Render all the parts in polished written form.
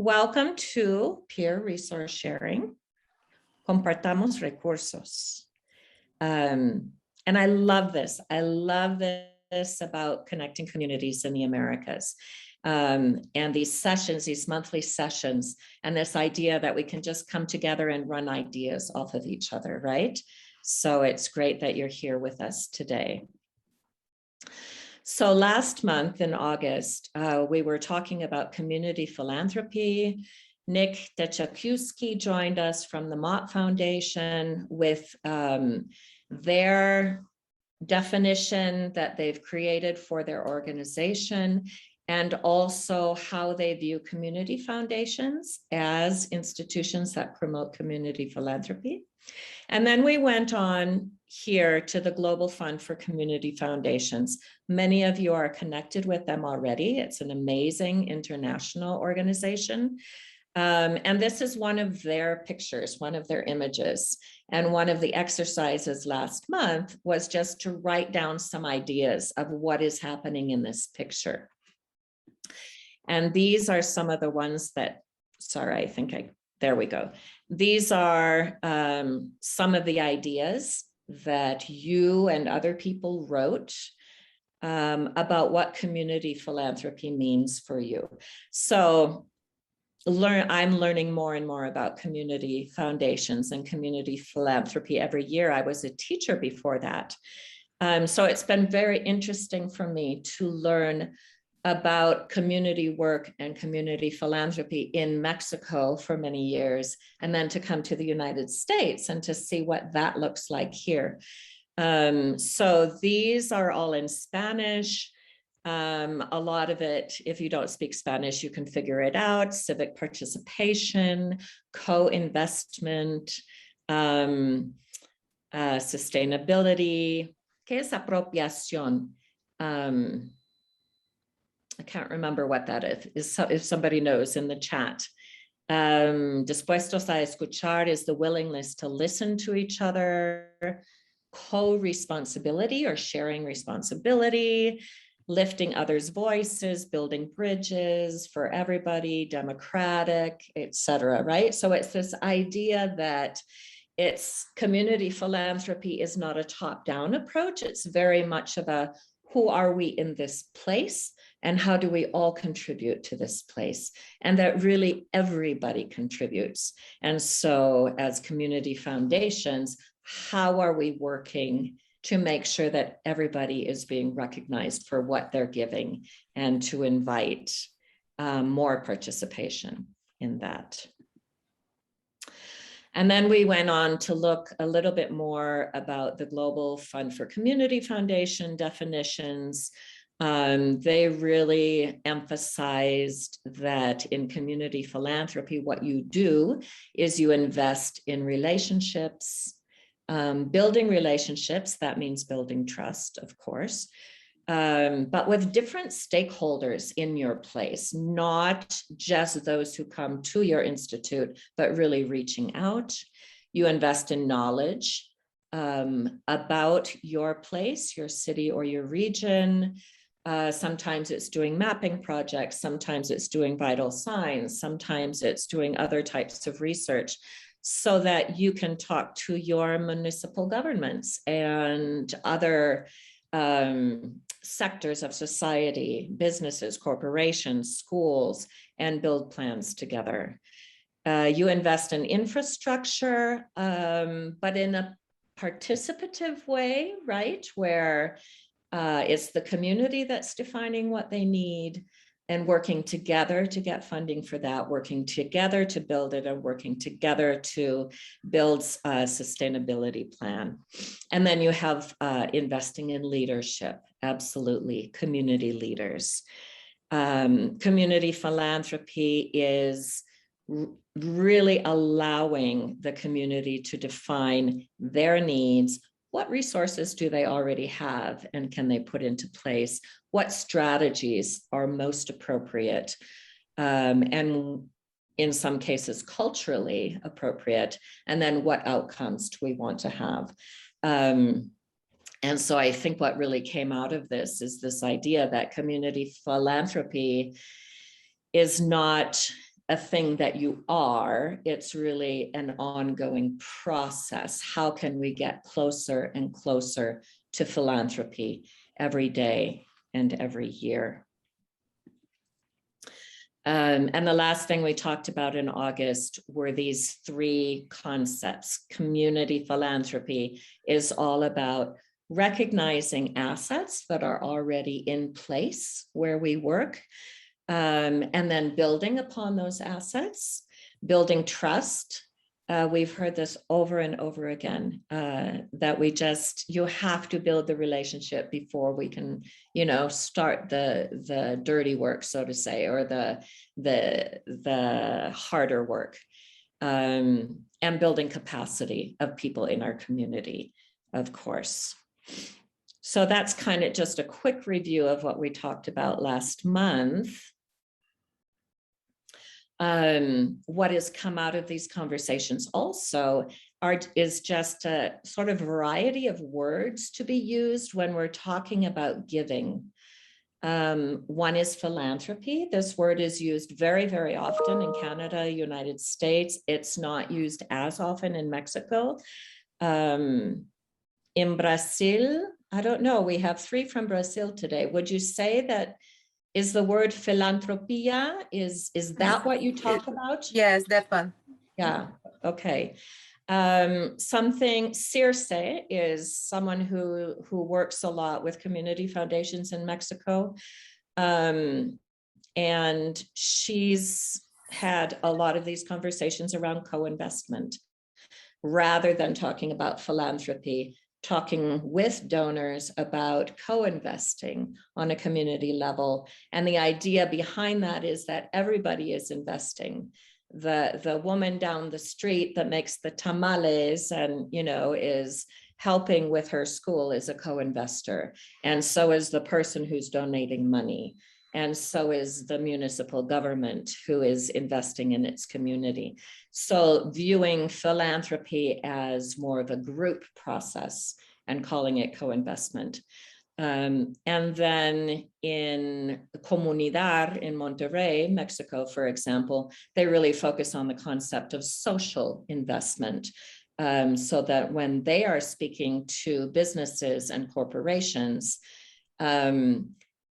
Welcome to Peer Resource Sharing. Compartamos recursos. And I love this. I love this about connecting communities in the Americas. And these sessions, these monthly sessions, and this idea that we can just come together and run ideas off of each other, right? So it's great that you're here with us today. So last month in August, we were talking about community philanthropy. Nick Dechakuski joined us from the Mott Foundation with their definition that they've created for their organization, and also how they view community foundations as institutions that promote community philanthropy. And then we went on here to the Global Fund for Community Foundations. Many of you are connected with them already. It's an amazing international organization. And this is one of their pictures, one of their images. And one of the exercises last month was just to write down some ideas of what is happening in this picture. And these are some of the ones that, sorry, there we go. These are some of the ideas that you and other people wrote about what community philanthropy means for you. So I'm learning more and more about community foundations and community philanthropy every year. I was a teacher before that. So it's been very interesting for me to learn about community work and community philanthropy in Mexico for many years, and then to come to the United States and to see what that looks like here. So these are all in Spanish. A lot of it, if you don't speak Spanish, you can figure it out. Civic participation, co-investment, sustainability. ¿Qué es apropiación? I can't remember what that is. If somebody knows in the chat. Dispuestos a escuchar is the willingness to listen to each other. Co-responsibility or sharing responsibility. Lifting others' voices, building bridges for everybody, democratic, etc. Right? So it's this idea that community philanthropy is not a top-down approach. It's very much of a who are we in this place and how do we all contribute to this place? And that really everybody contributes. And so as community foundations, how are we working to make sure that everybody is being recognized for what they're giving and to invite more participation in that? And then we went on to look a little bit more about the Global Fund for Community Foundation definitions. They really emphasized that in community philanthropy, what you do is you invest in relationships, building relationships. That means building trust, of course, but with different stakeholders in your place, not just those who come to your institute, but really reaching out. You invest in knowledge about your place, your city, or your region. Sometimes it's doing mapping projects, sometimes it's doing vital signs, sometimes it's doing other types of research, so that you can talk to your municipal governments and other sectors of society, businesses, corporations, schools, and build plans together. You invest in infrastructure, but in a participative way, right? Where it's the community that's defining what they need and working together to get funding for that, working together to build it, and working together to build a sustainability plan. And then you have investing in leadership, absolutely, community leaders. Community philanthropy is really allowing the community to define their needs. What resources do they already have and can they put into place? What strategies are most appropriate and in some cases culturally appropriate? And then what outcomes do we want to have? And so I think what really came out of this is this idea that community philanthropy is not a thing that you are. It's really an ongoing process. How can we get closer and closer to philanthropy every day and every year? And the last thing we talked about in August were these three concepts. Community philanthropy is all about recognizing assets that are already in place where we work, and then building upon those assets, building trust. We've heard this over and over again, that you have to build the relationship before we can, start the dirty work, so to say, or the harder work, and building capacity of people in our community, of course. So that's kind of just a quick review of what we talked about last month. What has come out of these conversations also is just a sort of variety of words to be used when we're talking about giving. One is philanthropy. This word is used very, very often in Canada, United States. It's not used as often in Mexico. In Brazil, I don't know, we have 3 from Brazil today. Would you say that is the word philanthropia? Is that what you talk about? Yes, that one. Yeah, okay. Something, Circe is someone who works a lot with community foundations in Mexico. And she's had a lot of these conversations around co-investment, rather than talking about philanthropy, talking with donors about co-investing on a community level. And the idea behind that is that everybody is investing. The woman down the street that makes the tamales and, is helping with her school is a co-investor. And so is the person who's donating money. And so is the municipal government who is investing in its community. So viewing philanthropy as more of a group process and calling it co-investment. And then in Comunidad in Monterrey, Mexico, for example, they really focus on the concept of social investment. So that when they are speaking to businesses and corporations,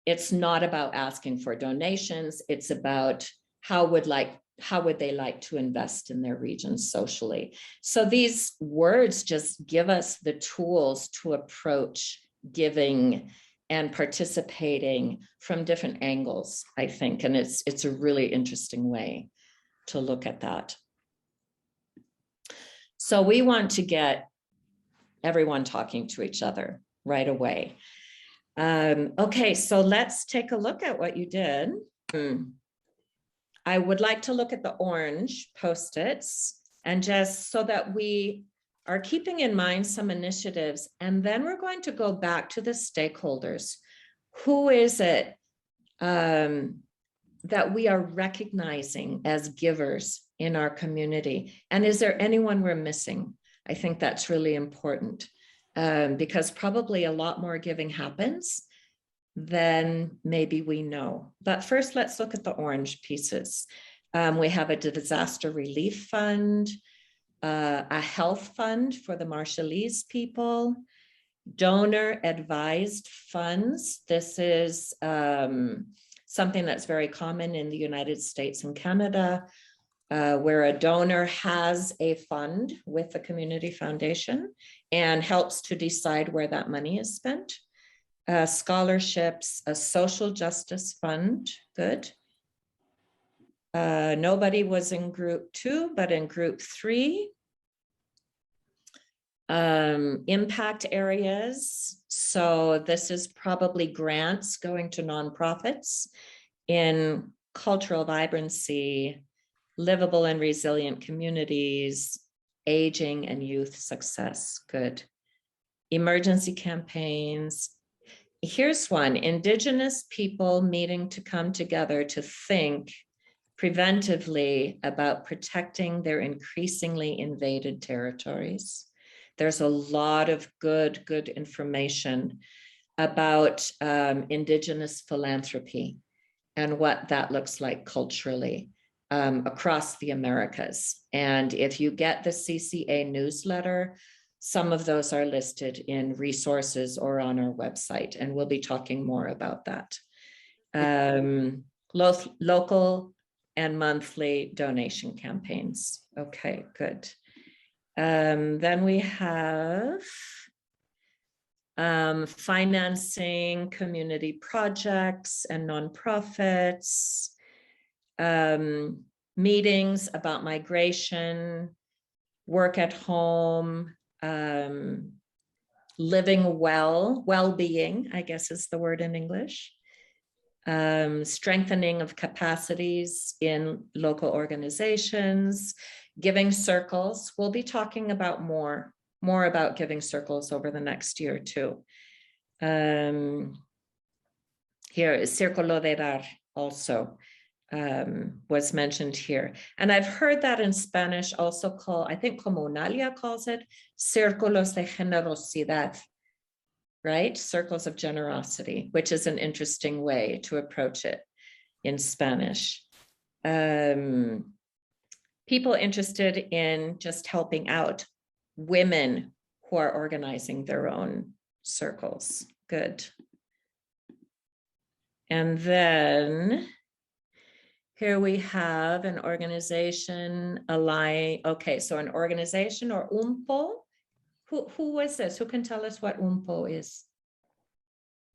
it's not about asking for donations. It's about how would they like to invest in their region socially. So these words just give us the tools to approach giving and participating from different angles, I think. And it's a really interesting way to look at that. So we want to get everyone talking to each other right away. Okay, so let's take a look at what you did. I would like to look at the orange Post-its, and just so that we are keeping in mind some initiatives, and then we're going to go back to the stakeholders. Who is it that we are recognizing as givers in our community? And is there anyone we're missing? I think that's really important, because probably a lot more giving happens than maybe we know. But first, let's look at the orange pieces. We have a disaster relief fund, a health fund for the Marshallese people, donor advised funds. This is something that's very common in the United States and Canada, where a donor has a fund with the community foundation and helps to decide where that money is spent. Scholarships, a social justice fund, good. Nobody was in group 2, but in group 3. Impact areas. So this is probably grants going to nonprofits in cultural vibrancy, livable and resilient communities, aging and youth success, good. Emergency campaigns. Here's one, Indigenous people meeting to come together to think preventively about protecting their increasingly invaded territories. There's a lot of good information about Indigenous philanthropy and what that looks like culturally. across the Americas. And if you get the CCA newsletter, some of those are listed in resources or on our website, and we'll be talking more about that. Local and monthly donation campaigns. Okay, good. Then we have financing community projects and nonprofits, meetings about migration, work at home, living well-being, I guess is the word in English, strengthening of capacities in local organizations, giving circles. We'll be talking about more about giving circles over the next year too. Here is Círculo de Dar also was mentioned here. And I've heard that in Spanish also called, I think Comunalia calls it, Círculos de Generosidad, right? Circles of generosity, which is an interesting way to approach it in Spanish. People interested in just helping out women who are organizing their own circles. Good. And then here we have an organization, okay, so an organization or UMPO. Who was this? Who can tell us what UMPO is?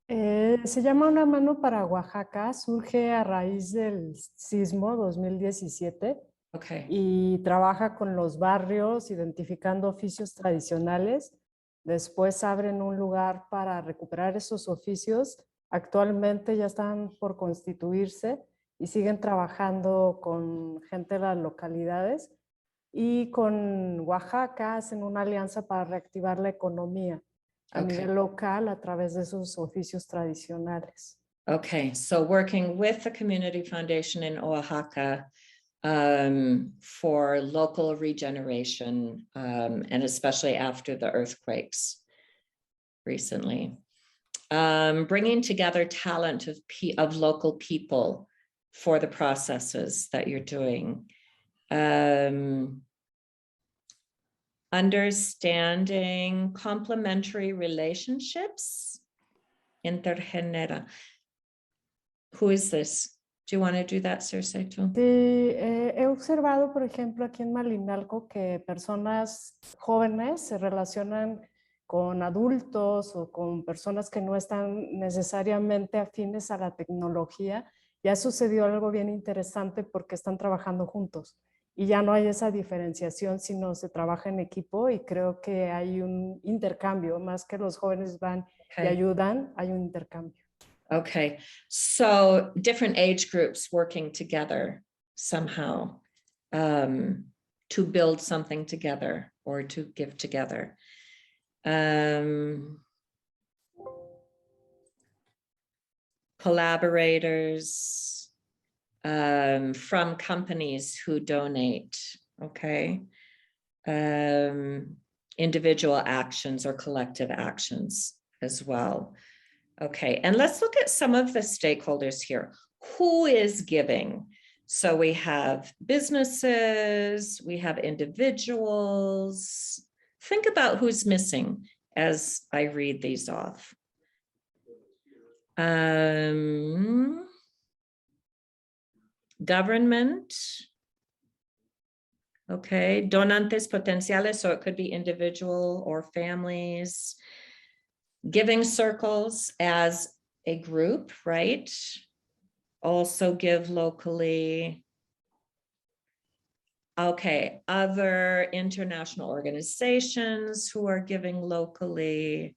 Se llama Una Mano para Oaxaca, surge a raíz del sismo 2017. Okay. Y trabaja con los barrios, identificando oficios tradicionales. Después abren un lugar para recuperar esos oficios. Actualmente ya están por constituirse y siguen trabajando con gente de las localidades. Y con Oaxaca hacen una alianza para reactivar la economía a nivel local a través de esos oficios tradicionales. Okay, so working with the Community Foundation in Oaxaca for local regeneration, and especially after the earthquakes recently. Bringing together talent of local people for the processes that you're doing. Understanding complementary relationships, intergenera. Who is this? Do you want to do that, Circe, too? Sí, he observado, por ejemplo, aquí en Malinalco que personas jóvenes se relacionan con adultos o con personas que no están necesariamente afines a la tecnología. Ya sucedió algo bien interesante porque están trabajando juntos y ya no hay esa diferenciación, sino se trabaja en equipo y creo que hay un intercambio, más que los jóvenes van y ayudan, hay un intercambio. Okay, so different age groups working together somehow to build something together or to give together. Collaborators from companies who donate, okay? Individual actions or collective actions as well. Okay, and let's look at some of the stakeholders here. Who is giving? So we have businesses, we have individuals. Think about who's missing as I read these off. Government. Okay, donantes potenciales, so it could be individual or families. Giving circles as a group, right? Also give locally. Okay, other international organizations who are giving locally.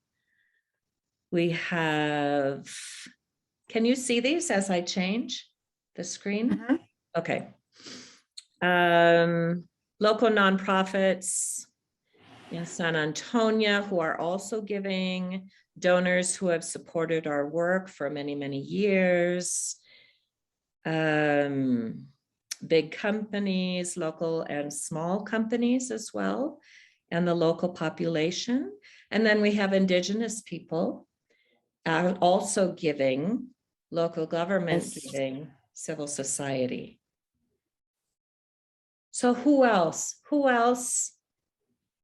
We have, can you see these as I change the screen? Mm-hmm. Okay. Local nonprofits in San Antonio who are also giving, donors who have supported our work for many, many years, big companies, local and small companies as well, and the local population. And then we have indigenous people also giving, local government giving, civil society. So who else? Who else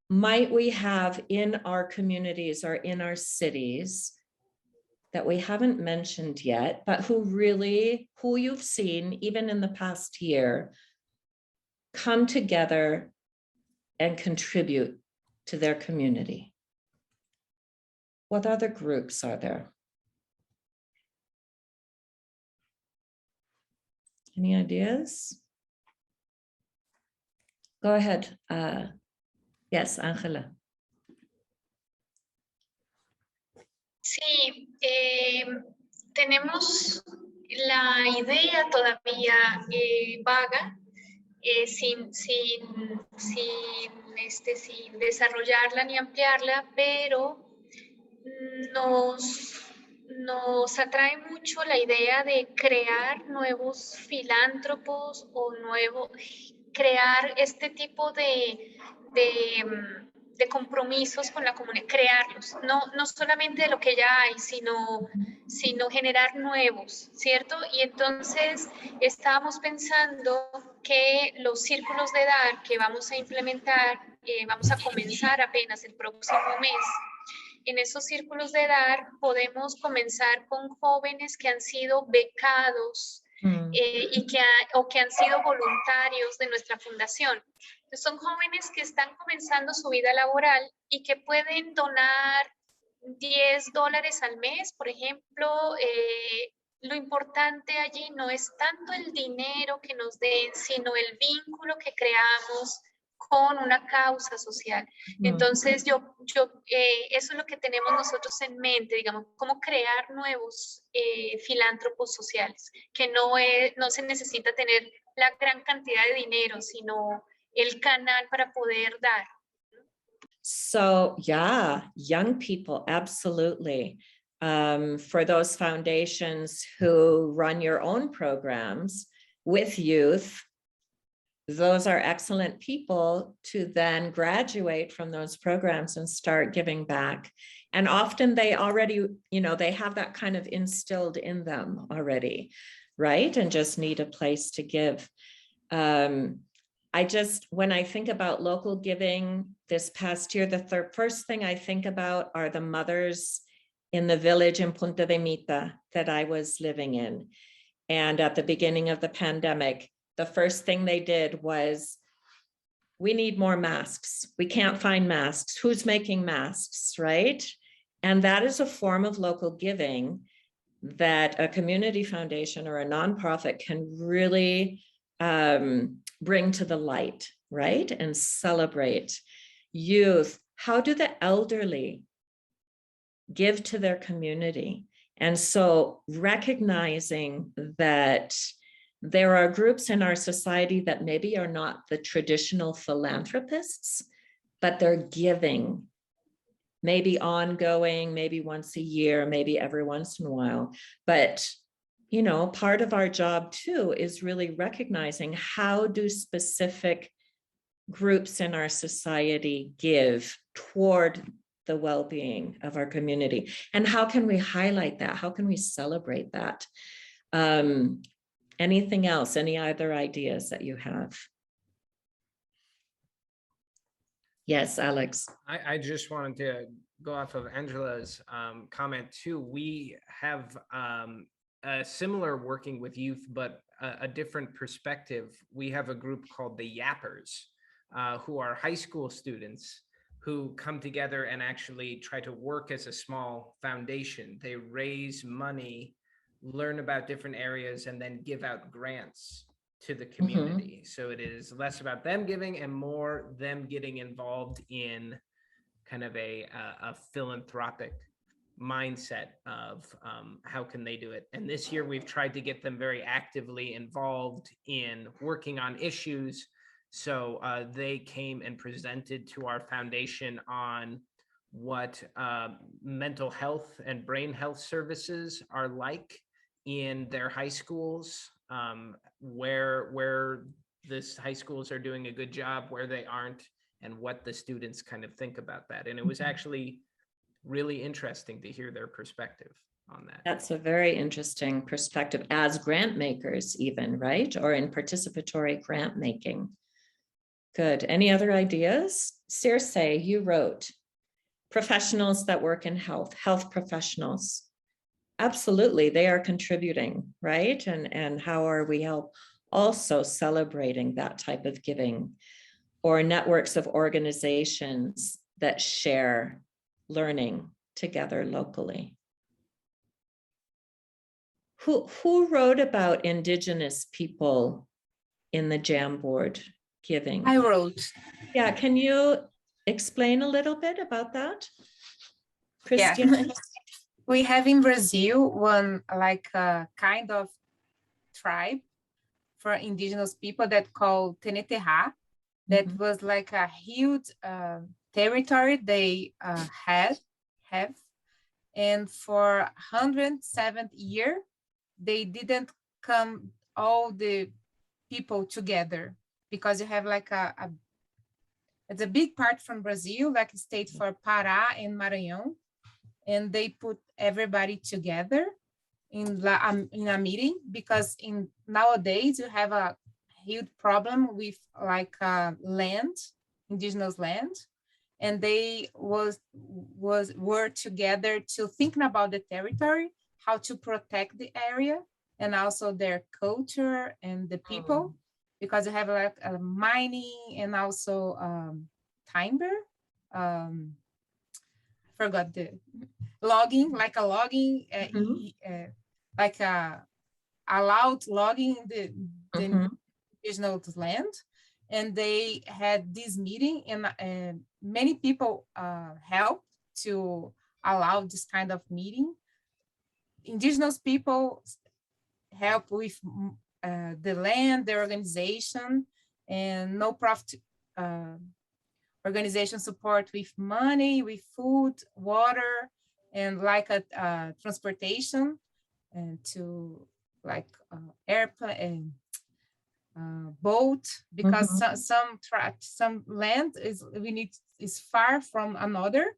might we have in our communities or in our cities that we haven't mentioned yet, but who you've seen even in the past year come together and contribute to their community? What other groups are there? Any ideas? Go ahead. Yes, Angela. Sí, tenemos la idea todavía vaga, sin desarrollarla ni ampliarla, pero nos atrae mucho la idea de crear nuevos filántropos o crear este tipo de compromisos con la comunidad, crearlos, no solamente de lo que ya hay, sino generar nuevos, ¿cierto? Y entonces estábamos pensando que los círculos de edad que vamos a implementar, vamos a comenzar apenas el próximo mes. En esos círculos de edad podemos comenzar con jóvenes que han sido becados o que han sido voluntarios de nuestra fundación. Entonces, son jóvenes que están comenzando su vida laboral y que pueden donar $10 al mes, por ejemplo. Lo importante allí no es tanto el dinero que nos den, sino el vínculo que creamos con una causa social. Entonces, eso es lo que tenemos nosotros en mente, digamos, cómo crear nuevos filántropos sociales, que no se necesita tener la gran cantidad de dinero, sino el canal para poder dar. So yeah, young people, absolutely. For those foundations who run your own programs with youth, those are excellent people to then graduate from those programs and start giving back. And often they already, they have that kind of instilled in them already, right? And just need a place to give. When I think about local giving this past year, the first thing I think about are the mothers in the village in Punta de Mita that I was living in. And at the beginning of the pandemic, the first thing they did was, we need more masks. We can't find masks. Who's making masks, right? And that is a form of local giving that a community foundation or a nonprofit can really bring to the light, right? And celebrate youth. How do the elderly give to their community? And so recognizing that there are groups in our society that maybe are not the traditional philanthropists, but they're giving, maybe ongoing, maybe once a year, maybe every once in a while. But part of our job too is really recognizing how do specific groups in our society give toward the well-being of our community, and how can we highlight that? How can we celebrate that? Anything else? Any other ideas that you have? Yes, Alex. I just wanted to go off of Angela's comment too. We have a similar working with youth, but a different perspective. We have a group called the Yappers, who are high school students who come together and actually try to work as a small foundation. They raise money, learn about different areas, and then give out grants to the community. Mm-hmm. So it is less about them giving and more them getting involved in kind of a philanthropic mindset of how can they do it. And this year we've tried to get them very actively involved in working on issues. So they came and presented to our foundation on what mental health and brain health services are like in their high schools, where this high schools are doing a good job, where they aren't, and what the students kind of think about that. And it was actually really interesting to hear their perspective on that. That's a very interesting perspective as grant makers even, right? Or in participatory grant making. Good. Any other ideas? Circe, you wrote professionals that work in health professionals. Absolutely, they are contributing, right? And how are we also celebrating that type of giving? Or networks of organizations that share learning together locally. Who wrote about Indigenous people in the Jamboard giving? I wrote. Yeah, can you explain a little bit about that, Yeah. Christian? We have in Brazil one like a kind of tribe for indigenous people that called Teneterra. That was like a huge territory they have. And for 107 years, they didn't come all the people together because you have like it's a big part from Brazil, like a state for Pará and Maranhão. And they put everybody together in a meeting because nowadays you have a huge problem with like land, indigenous land, and they were together to thinking about the territory, how to protect the area, and also their culture and the people, because you have like mining and also timber. Forgot the logging, like a logging, like a allowed logging the indigenous land. And they had this meeting, and many people helped to allow this kind of meeting. Indigenous people help with the land, the organization, and no profit organization support with money, with food, water, and like a transportation, and to like airplane, boat, because some land is far from another,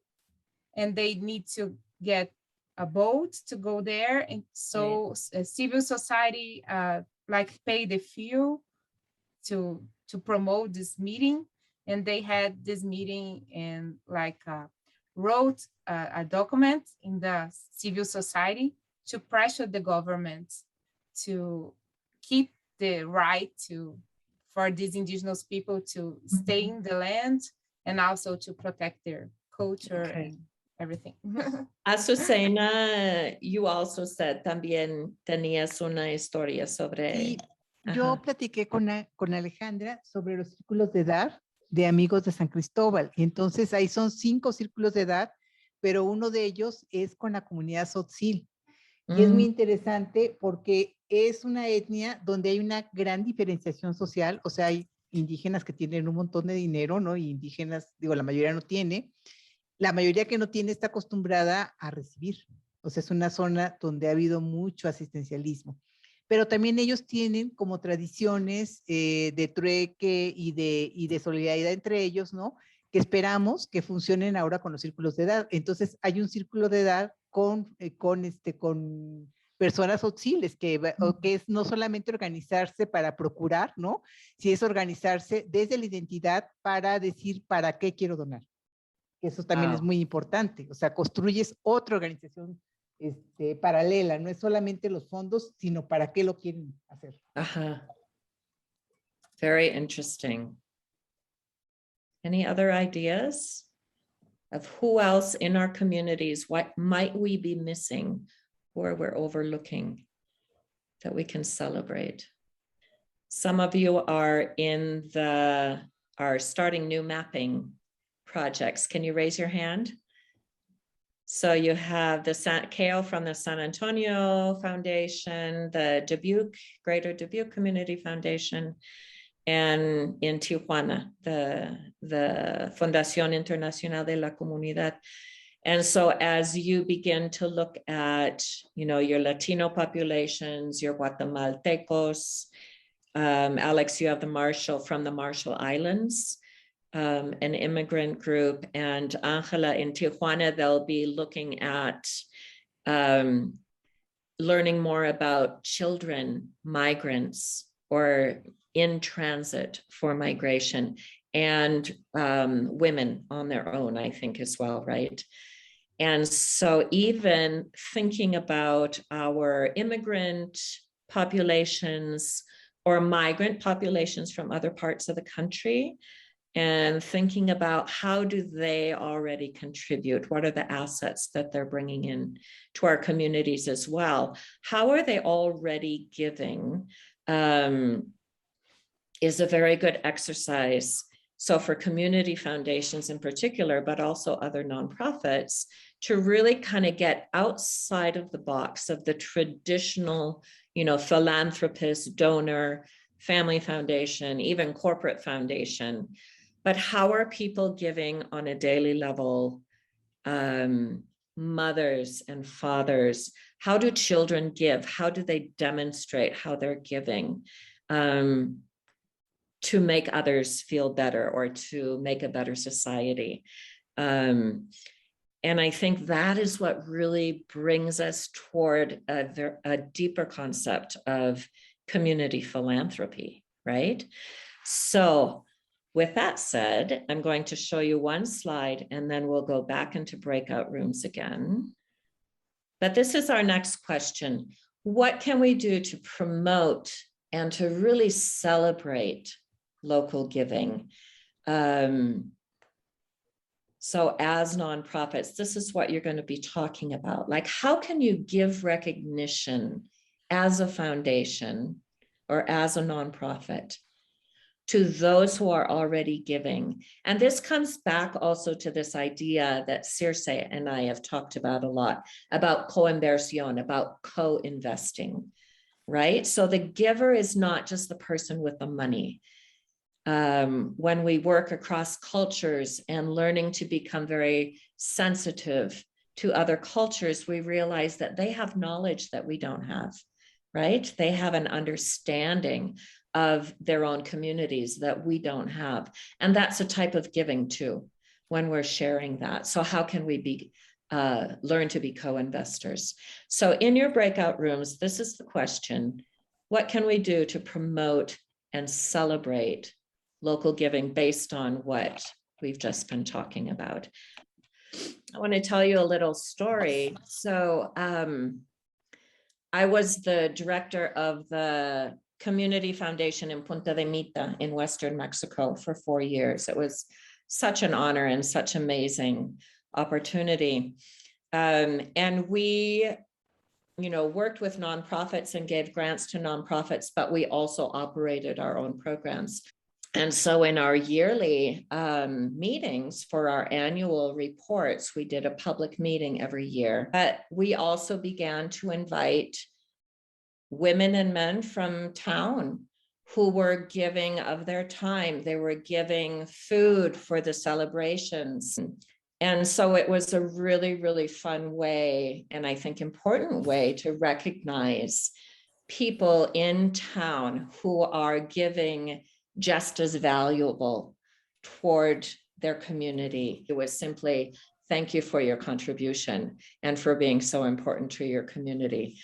and they need to get a boat to go there, and so civil society like pay the fuel to promote this meeting. And they had this meeting and like wrote a document in the civil society to pressure the government to keep the right for these indigenous people to stay in the land and also to protect their culture and everything. Azucena, you also said también tenías una historia sobre... Sí, yo platiqué con Alejandra sobre los círculos de edad de amigos de San Cristóbal. Entonces ahí son 5 círculos de edad, pero uno de ellos es con la comunidad tzotzil. Y es muy interesante porque es una etnia donde hay una gran diferenciación social, o sea, hay indígenas que tienen un montón de dinero, ¿no? Y indígenas, digo, la mayoría no tiene. La mayoría que no tiene está acostumbrada a recibir. O sea, es una zona donde ha habido mucho asistencialismo. Pero también ellos tienen como tradiciones de trueque y de solidaridad entre ellos, ¿no? Que esperamos que funcionen ahora con los círculos de edad. Entonces, hay un círculo de edad con personas totziles, que es no solamente organizarse para procurar, ¿no? Si es organizarse desde la identidad para decir para qué quiero donar. Eso también es muy importante. O sea, construyes otra organización paralela, no es solamente los fondos, sino para qué lo quieren hacer. Very interesting. Any other ideas of who else in our communities, what might we be missing or we're overlooking that we can celebrate? Some of you are are starting new mapping projects. Can you raise your hand? So you have the Kale from the San Antonio Foundation, the Greater Dubuque Community Foundation, and in Tijuana, the Fundación Internacional de la Comunidad. And so as you begin to look at, your Latino populations, your Guatemaltecos, Alex, you have the from the Marshall Islands, an immigrant group, and Angela in Tijuana, they'll be looking at learning more about children, migrants, or in transit for migration, and women on their own, I think, as well, right? And so even thinking about our immigrant populations or migrant populations from other parts of the country, and thinking about how do they already contribute? What are the assets that they're bringing in to our communities as well? How are they already giving? Is a very good exercise. So for community foundations in particular, but also other nonprofits, to really kind of get outside of the box of the traditional, philanthropist, donor, family foundation, even corporate foundation. But how are people giving on a daily level? Mothers and fathers, how do children give? How do they demonstrate how they're giving? To make others feel better or to make a better society. And I think that is what really brings us toward a deeper concept of community philanthropy, right? So with that said, I'm going to show you one slide and then we'll go back into breakout rooms again. But this is our next question. What can we do to promote and to really celebrate local giving? So as nonprofits, this is what you're going to be talking about. Like, how can you give recognition as a foundation or as a nonprofit to those who are already giving? And this comes back also to this idea that Circe and I have talked about a lot, about co-inversión, about co-investing, right? So the giver is not just the person with the money. When we work across cultures and learning to become very sensitive to other cultures, we realize that they have knowledge that we don't have, right? They have an understanding of their own communities that we don't have. And that's a type of giving too, when we're sharing that. So how can we learn to be co-investors? So in your breakout rooms, this is the question: what can we do to promote and celebrate local giving based on what we've just been talking about? I want to tell you a little story. So I was the director of the community foundation in Punta de Mita in Western Mexico for 4 years. It was such an honor and such amazing opportunity. And we, worked with nonprofits and gave grants to nonprofits, but we also operated our own programs. And so in our yearly meetings for our annual reports, we did a public meeting every year. But we also began to invite women and men from town who were giving of their time. They were giving food for the celebrations. And so it was a really, really fun way, and I think important way, to recognize people in town who are giving just as valuable toward their community. It was simply, thank you for your contribution and for being so important to your community.